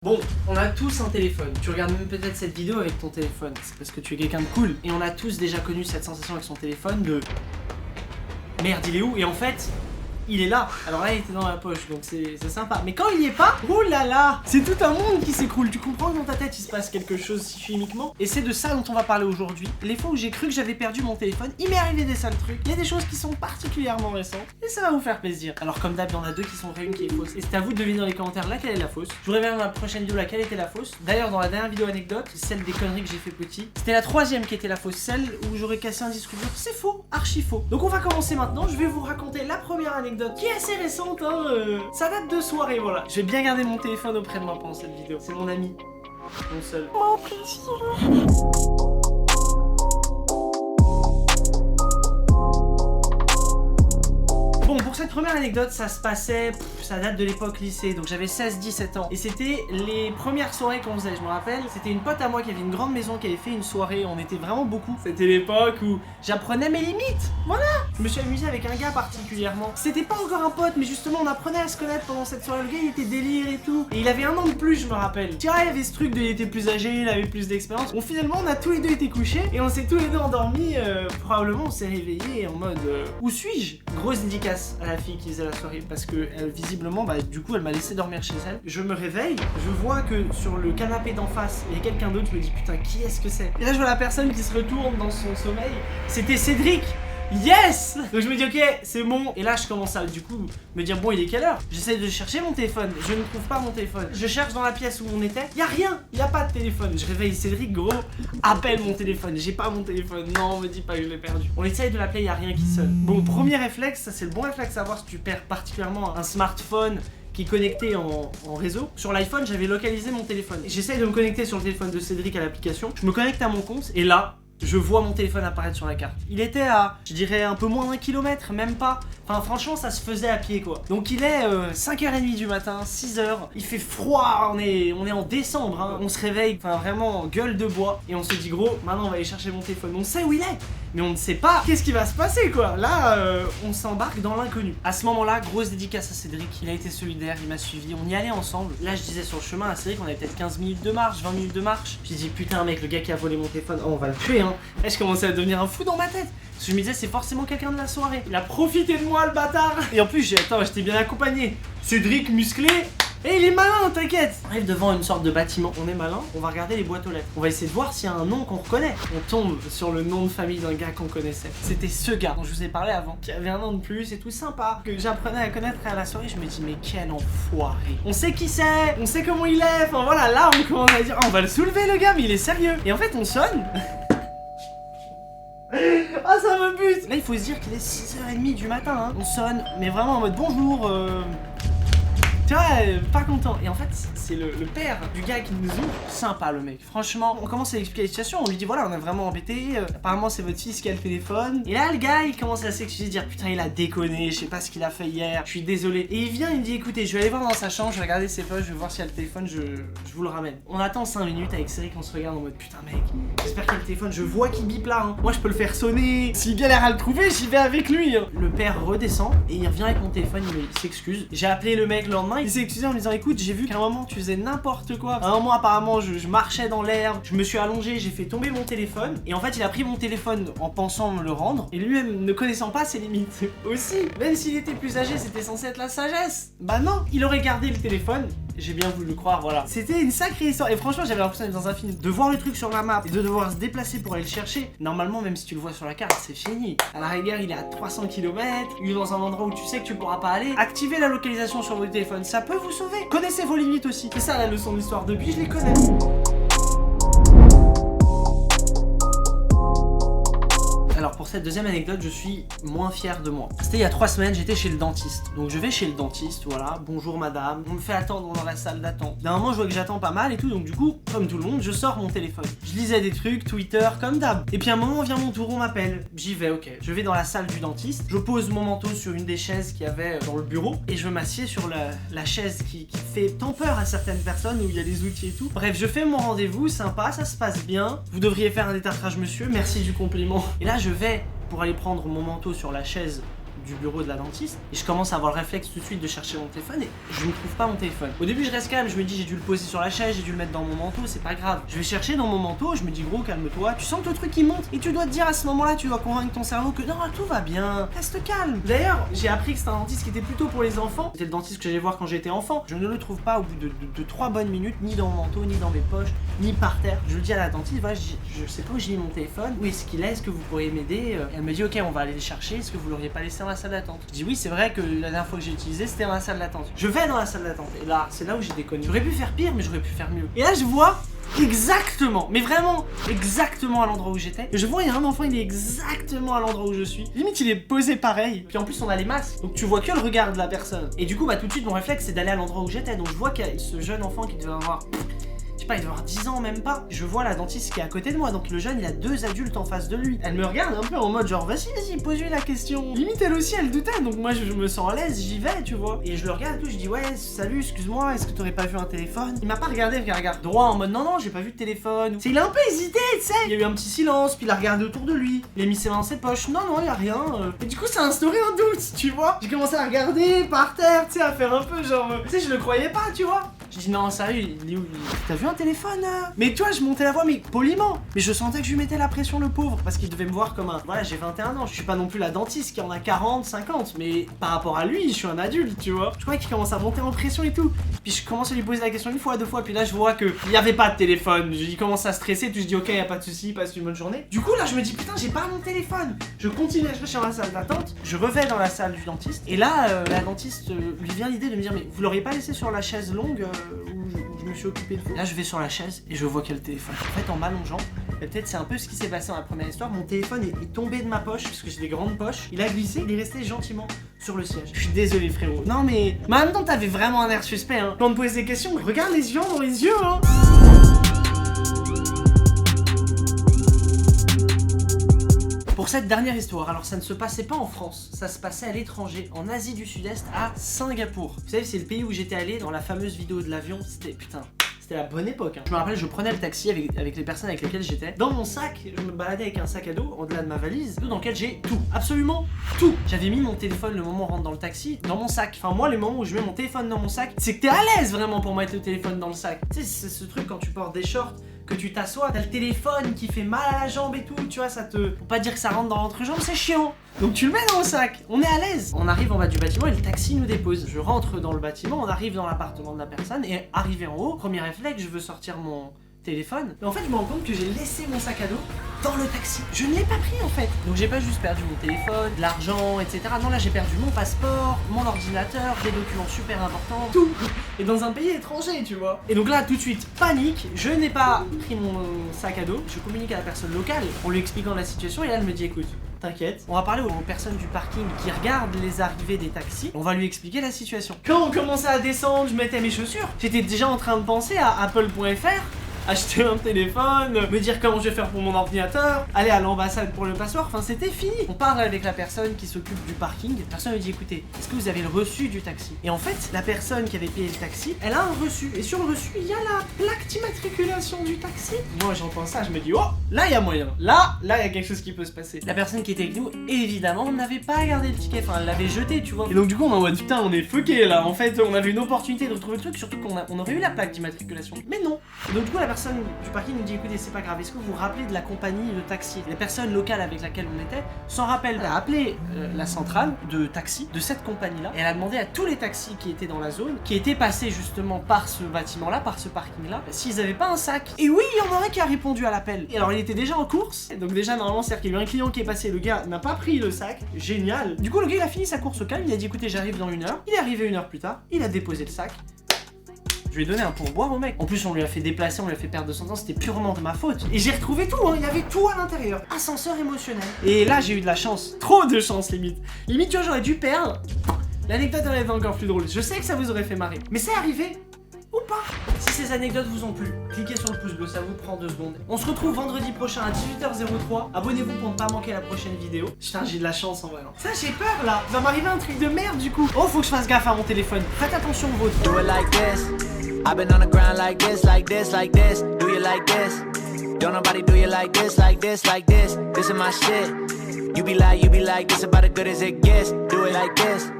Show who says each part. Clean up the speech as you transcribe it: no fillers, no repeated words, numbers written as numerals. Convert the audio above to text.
Speaker 1: Bon, on a tous un téléphone. Tu regardes même peut-être cette vidéo avec ton téléphone. C'est parce que tu es quelqu'un de cool. Et on a tous déjà connu cette sensation avec son téléphone de... Merde, il est où? Et en fait... il est là. Alors là, il était dans la poche, donc c'est sympa. Mais quand il y est pas, oh là là, c'est tout un monde qui s'écroule. Tu comprends que dans ta tête, il se passe quelque chose chimiquement. Et c'est de ça dont on va parler aujourd'hui. Les fois où j'ai cru que j'avais perdu mon téléphone, il m'est arrivé des sales trucs. Il y a des choses qui sont particulièrement récentes. Et ça va vous faire plaisir. Alors comme d'hab, il y en a deux qui sont vraies, une qui est fausse. Et c'est à vous de deviner dans les commentaires laquelle est la fausse. Je vous révèle dans la prochaine vidéo laquelle était la fausse. D'ailleurs, dans la dernière vidéo anecdote, celle des conneries que j'ai fait petit, c'était la troisième qui était la fausse. Celle où j'aurais cassé un disque dur. C'est faux, archi faux. Donc on va commencer maintenant. Je vais vous raconter la première anecdote qui est assez récente. Ça date de soirée, voilà. Je vais bien garder mon téléphone auprès de moi pendant cette vidéo. C'est mon ami, mon seul. Mon plaisir. Bon, pour cette première anecdote, ça se passait, ça date de l'époque lycée, donc j'avais 16-17 ans. Et c'était les premières soirées qu'on faisait, je me rappelle. C'était une pote à moi qui avait une grande maison, qui avait fait une soirée, on était vraiment beaucoup. C'était l'époque où j'apprenais mes limites, voilà. Je me suis amusé avec un gars particulièrement. C'était pas encore un pote, mais justement on apprenait à se connaître pendant cette soirée. Le gars il était délire et tout. Et il avait un an de plus, je me rappelle. Tu vois, il avait ce truc de il était plus âgé, il avait plus d'expérience. Bon, finalement on a tous les deux été couchés et on s'est tous les deux endormis. Probablement on s'est réveillés en mode où suis-je? Grosse dédicace à la fille qui faisait la soirée parce que visiblement du coup elle m'a laissé dormir chez elle. Je me réveille, je vois que sur le canapé d'en face il y a quelqu'un d'autre, je me dis putain qui est-ce que c'est? Et là je vois la personne qui se retourne dans son sommeil, c'était Cédric. Yes! Donc je me dis ok, c'est bon. Et là je commence à du coup me dire bon il est quelle heure? J'essaie de chercher mon téléphone, je ne trouve pas mon téléphone. Je cherche dans la pièce où on était, y a rien, y a pas de téléphone. Je réveille Cédric, gros, appelle mon téléphone, j'ai pas mon téléphone, non me dis pas que je l'ai perdu. On essaye de l'appeler, y a rien qui sonne. Bon, premier réflexe, ça c'est le bon réflexe à avoir si tu perds particulièrement un smartphone qui est connecté en réseau. Sur l'iPhone j'avais localisé mon téléphone. J'essaye de me connecter sur le téléphone de Cédric à l'application, je me connecte à mon compte et là je vois mon téléphone apparaître sur la carte. Il était à, je dirais, un peu moins d'1 kilomètre, même pas. Enfin, franchement, ça se faisait à pied, quoi. Donc, il est 5h30 du matin, 6h. Il fait froid, on est en décembre, hein. On se réveille, enfin, vraiment, gueule de bois. Et on se dit, gros, maintenant, on va aller chercher mon téléphone. On sait où il est, mais on ne sait pas qu'est-ce qui va se passer, quoi. Là, on s'embarque dans l'inconnu. À ce moment-là, grosse dédicace à Cédric. Il a été solidaire, il m'a suivi. On y allait ensemble. Là, je disais sur le chemin à Cédric, on avait peut-être 15 minutes de marche, 20 minutes de marche. J'ai dit, putain, mec, le gars qui a volé mon téléphone, oh, on va le tuer, hein. Et je commençais à devenir un fou dans ma tête. Parce que je me disais, c'est forcément quelqu'un de la soirée. Il a profité de moi, le bâtard. Et en plus, j'étais bien accompagné. Cédric musclé. Et il est malin, t'inquiète. On arrive devant une sorte de bâtiment. On est malin, on va regarder les boîtes aux lettres. On va essayer de voir s'il y a un nom qu'on reconnaît. On tombe sur le nom de famille d'un gars qu'on connaissait. C'était ce gars dont je vous ai parlé avant, qui avait un an de plus et tout sympa, que j'apprenais à connaître à la soirée. Je me dis, mais quel enfoiré. On sait qui c'est, on sait comment il est. Enfin voilà, là on commence à dire, oh, on va le soulever le gars, mais il est sérieux. Et en fait, on sonne. Ah ça me bute. Là il faut se dire qu'il est 6h30 du matin, hein. On sonne, mais vraiment en mode bonjour, tu vois, pas content. Et en fait, c'est le père du gars qui nous ouvre. Sympa le mec. Franchement, on commence à lui expliquer la situation. On lui dit voilà, on est vraiment embêté. Apparemment, c'est votre fils qui a le téléphone. Et là, le gars, il commence à s'excuser, dire putain, il a déconné. Je sais pas ce qu'il a fait hier. Je suis désolé. Et il vient, il me dit écoutez, je vais aller voir dans sa chambre. Je vais regarder ses poches. Je vais voir s'il y a le téléphone. Je vous le ramène. On attend 5 minutes avec Cédric. On se regarde en mode putain, mec. J'espère qu'il y a le téléphone. Je vois qu'il bip là. Hein. Moi, je peux le faire sonner. S'il galère à le trouver, j'y vais avec lui. Hein. Le père redescend et il revient avec mon téléphone. Il s'excuse. J'ai appelé le mec le lendemain. Il s'est excusé en me disant écoute, j'ai vu qu'à un moment tu faisais n'importe quoi. À un moment apparemment je marchais dans l'herbe, je me suis allongé, j'ai fait tomber mon téléphone. Et en fait il a pris mon téléphone en pensant me le rendre. Et lui-même ne connaissant pas ses limites aussi. Même s'il était plus âgé, c'était censé être la sagesse. Bah non, il aurait gardé le téléphone. J'ai bien voulu le croire, voilà. C'était une sacrée histoire. Et franchement j'avais l'impression d'être dans un film. De voir le truc sur la map et de devoir se déplacer pour aller le chercher. Normalement même si tu le vois sur la carte c'est fini. À la rigueur il est à 300 km. Il est dans un endroit où tu sais que tu pourras pas aller. Activez la localisation sur votre téléphone, ça peut vous sauver. Connaissez vos limites aussi. C'est ça la leçon de l'histoire. Depuis je les connais. Alors pour cette deuxième anecdote, je suis moins fier de moi. C'était il y a 3 semaines, j'étais chez le dentiste. Donc je vais chez le dentiste, voilà, bonjour madame. On me fait attendre dans la salle d'attente. D'un moment je vois que j'attends pas mal et tout, donc du coup, comme tout le monde, je sors mon téléphone. Je lisais des trucs, Twitter, comme d'hab. Et puis à un moment vient mon tour, on m'appelle. J'y vais, ok. Je vais dans la salle du dentiste, je pose mon manteau sur une des chaises qu'il y avait dans le bureau et je m'assieds sur la chaise qui fait tant peur à certaines personnes où il y a des outils et tout. Bref, je fais mon rendez-vous, sympa, ça se passe bien. Vous devriez faire un détartrage monsieur, merci du compliment. Et là je vais pour aller prendre mon manteau sur la chaise du bureau de la dentiste et je commence à avoir le réflexe tout de suite de chercher mon téléphone et je ne trouve pas mon téléphone. Au début je reste calme, je me dis j'ai dû le poser sur la chaise, j'ai dû le mettre dans mon manteau, c'est pas grave. Je vais chercher dans mon manteau, je me dis gros calme-toi, tu sens que le truc il monte et tu dois te dire à ce moment-là, tu dois convaincre ton cerveau que non tout va bien, reste calme. D'ailleurs j'ai appris que c'était un dentiste qui était plutôt pour les enfants, c'était le dentiste que j'allais voir quand j'étais enfant. Je ne le trouve pas au bout de 3 bonnes minutes, ni dans mon manteau, ni dans mes poches, ni par terre. Je le dis à la dentiste, voilà, je sais pas où j'ai mis mon téléphone, où est-ce qu'il est, est-ce que vous pourriez m'aider? Elle me dit ok on va aller les chercher, est-ce que vous l'auriez pas laissé dans la salle d'attente? Je dis oui c'est vrai que la dernière fois que j'ai utilisé c'était dans la salle d'attente. Je vais dans la salle d'attente et là c'est là où j'ai déconné. J'aurais pu faire pire mais j'aurais pu faire mieux. Et là je vois exactement, mais vraiment exactement à l'endroit où j'étais. Je vois il y a un enfant, il est exactement à l'endroit où je suis. Limite il est posé pareil. Puis en plus on a les masques, donc tu vois que le regard de la personne. Et du coup bah tout de suite mon réflexe c'est d'aller à l'endroit où j'étais. Donc je vois qu'il y a ce jeune enfant qui devait avoir, je sais pas, il doit avoir 10 ans même pas. Je vois la dentiste qui est à côté de moi, donc le jeune il a 2 adultes en face de lui. Elle me regarde un peu en mode genre vas-y pose-lui la question. Limite elle aussi elle doutait, donc moi je me sens à l'aise, j'y vais tu vois. Et je le regarde et tout, je dis ouais salut excuse-moi, est-ce que t'aurais pas vu un téléphone? Il m'a pas regardé, il regarde droit en mode non j'ai pas vu de téléphone. Il a un peu hésité tu sais. Il y a eu un petit silence, puis il a regardé autour de lui. Il a mis ses mains dans ses poches, non y a rien. Et du coup ça a instauré un doute tu vois. J'ai commencé à regarder par terre, tu sais, à faire un peu genre, tu sais je le croyais pas tu vois. Je dis non sérieux, il est où? T'as vu un téléphone Mais toi je montais la voix mais poliment. Mais je sentais que je lui mettais la pression le pauvre. Parce qu'il devait me voir comme un... Voilà j'ai 21 ans, je suis pas non plus la dentiste qui en a 40, 50. Mais par rapport à lui je suis un adulte tu vois. Je croyais qu'il commence à monter en pression et tout. Puis je commence à lui poser la question 1 fois, 2 fois. Puis là je vois que il y avait pas de téléphone. Il commence à stresser, puis je dis ok y a pas de souci, passe une bonne journée. Du coup là je me dis putain j'ai pas mon téléphone. Je continue à chercher dans la salle d'attente. Je revais dans la salle du dentiste. Et là la dentiste lui vient l'idée de me dire mais vous l'auriez pas laissé sur la chaise longue où je me suis occupé de vous. Là je vais sur la chaise et je vois qu'il y a le téléphone. En fait en m'allongeant, peut-être c'est un peu ce qui s'est passé dans la première histoire. Mon téléphone est tombé de ma poche parce que j'ai des grandes poches. Il a glissé, il est resté gentiment sur le siège. Je suis désolé frérot. Non mais en même temps t'avais vraiment un air suspect hein. Quand on me pose des questions, regarde les yeux dans les yeux hein. Pour cette dernière histoire, alors ça ne se passait pas en France, ça se passait à l'étranger, en Asie du Sud-Est, à Singapour. Vous savez, c'est le pays où j'étais allé dans la fameuse vidéo de l'avion, c'était la bonne époque hein. Je me rappelle, je prenais le taxi avec les personnes avec lesquelles j'étais. Dans mon sac, je me baladais avec un sac à dos au-delà de ma valise, dans lequel j'ai tout, absolument tout. J'avais mis mon téléphone le moment où on rentre dans le taxi, dans mon sac. Enfin moi, le moment où je mets mon téléphone dans mon sac, c'est que t'es à l'aise vraiment pour mettre le téléphone dans le sac. Tu sais, c'est ce truc quand tu portes des shorts, que tu t'assois, t'as le téléphone qui fait mal à la jambe et tout, tu vois, ça te... Faut pas dire que ça rentre dans l'entrejambe, c'est chiant. Donc tu le mets dans le sac, on est à l'aise. On arrive en bas du bâtiment et le taxi nous dépose. Je rentre dans le bâtiment, on arrive dans l'appartement de la personne et arrivé en haut, premier réflexe, je veux sortir mon téléphone. Mais en fait, je me rends compte que j'ai laissé mon sac à dos dans le taxi. Je ne l'ai pas pris en fait. Donc j'ai pas juste perdu mon téléphone, de l'argent, etc. Non, là j'ai perdu mon passeport, mon ordinateur, des documents super importants, tout. Et dans un pays étranger, tu vois. Et donc là, tout de suite, panique. Je n'ai pas pris mon sac à dos. Je communique à la personne locale en lui expliquant la situation et là, elle me dit écoute, t'inquiète, on va parler aux personnes du parking qui regardent les arrivées des taxis. On va lui expliquer la situation. Quand on commençait à descendre, je mettais mes chaussures. J'étais déjà en train de penser à apple.fr, acheter un téléphone, me dire comment je vais faire pour mon ordinateur, aller à l'ambassade pour le passeport, enfin c'était fini. On parle avec la personne qui s'occupe du parking, la personne me dit écoutez, est-ce que vous avez le reçu du taxi? Et en fait, la personne qui avait payé le taxi, elle a un reçu, et sur le reçu, il y a la plaque d'immatriculation du taxi. Moi j'entends ça, je me dis oh, là il y a moyen, là il y a quelque chose qui peut se passer. La personne qui était avec nous, évidemment, n'avait pas gardé le ticket, enfin elle l'avait jeté, tu vois. Et donc du coup on est en mode putain, on est fucké là, en fait on avait une opportunité de retrouver le truc, surtout qu'on aurait eu la plaque d'immatriculation. Mais non. Et donc du coup la personne du parking nous dit écoutez c'est pas grave, est-ce que vous vous rappelez de la compagnie de taxi? La personne locale avec laquelle on était s'en rappelle. Elle a appelé la centrale de taxi de cette compagnie là et elle a demandé à tous les taxis qui étaient dans la zone, qui étaient passés justement par ce bâtiment là, par ce parking là, s'ils avaient pas un sac. Et oui, il y en aurait qui a répondu à l'appel. Et alors il était déjà en course, et donc déjà normalement c'est-à-dire qu'il y a eu un client qui est passé, le gars n'a pas pris le sac, génial. Du coup le gars il a fini sa course au calme, il a dit écoutez j'arrive dans 1 heure. Il est arrivé 1 heure plus tard, il a déposé le sac. Je lui ai donné un pourboire au mec. En plus, on lui a fait déplacer, on lui a fait perdre de son temps, c'était purement de ma faute. Et j'ai retrouvé tout, hein, il y avait tout à l'intérieur. Ascenseur émotionnel. Et là, j'ai eu de la chance. Trop de chance, limite. Limite, tu vois, j'aurais dû perdre. L'anecdote aurait été encore plus drôle. Je sais que ça vous aurait fait marrer. Mais c'est arrivé. Ou pas. Si ces anecdotes vous ont plu, cliquez sur le pouce bleu, ça vous prend 2 secondes. On se retrouve vendredi prochain à 18h03. Abonnez-vous pour ne pas manquer la prochaine vidéo. Putain, j'ai de la chance en vrai. Ça, j'ai peur là. Il va m'arriver un truc de merde du coup. Oh, faut que je fasse gaffe à mon téléphone. Faites attention au vôtre.
Speaker 2: Do it like this. I've been on the ground like this, like this, like this. Do you like this? Don't nobody do you like this, like this, like this. This is my shit. You be like, this about as good as it gets. Do it like this.